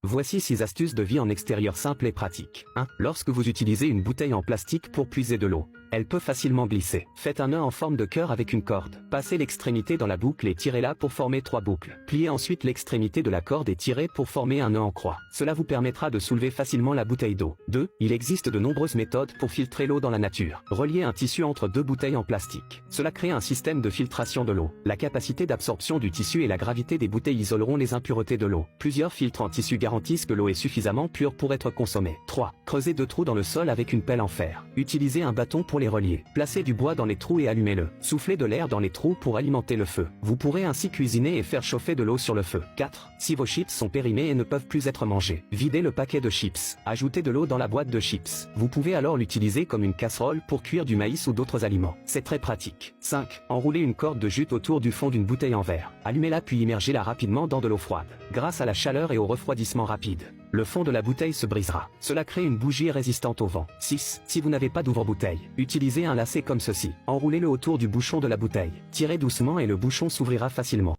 Voici 6 astuces de vie en extérieur simples et pratiques. 1. Lorsque vous utilisez une bouteille en plastique pour puiser de l'eau, elle peut facilement glisser. Faites un nœud en forme de cœur avec une corde. Passez l'extrémité dans la boucle et tirez-la pour former 3 boucles. Pliez ensuite l'extrémité de la corde et tirez pour former un nœud en croix. Cela vous permettra de soulever facilement la bouteille d'eau. 2. Il existe de nombreuses méthodes pour filtrer l'eau dans la nature. Reliez un tissu entre 2 bouteilles en plastique. Cela crée un système de filtration de l'eau. La capacité d'absorption du tissu et la gravité des bouteilles isoleront les impuretés de l'eau. Plusieurs filtres en tissu garantissent que l'eau est suffisamment pure pour être consommée. 3. Creusez 2 trous dans le sol avec une pelle en fer. Utilisez un bâton pour les relier. Placez du bois dans les trous et allumez-le. Soufflez de l'air dans les trous pour alimenter le feu. Vous pourrez ainsi cuisiner et faire chauffer de l'eau sur le feu. 4. Si vos chips sont périmés et ne peuvent plus être mangés, videz le paquet de chips. Ajoutez de l'eau dans la boîte de chips. Vous pouvez alors l'utiliser comme une casserole pour cuire du maïs ou d'autres aliments. C'est très pratique. 5. Enroulez une corde de jute autour du fond d'une bouteille en verre. Allumez-la puis immergez-la rapidement dans de l'eau froide. Grâce à la chaleur et au refroidissement rapide, le fond de la bouteille se brisera. Cela crée une bougie résistante au vent. 6. Si vous n'avez pas d'ouvre-bouteille, utilisez un lacet comme ceci. Enroulez-le autour du bouchon de la bouteille. Tirez doucement et le bouchon s'ouvrira facilement.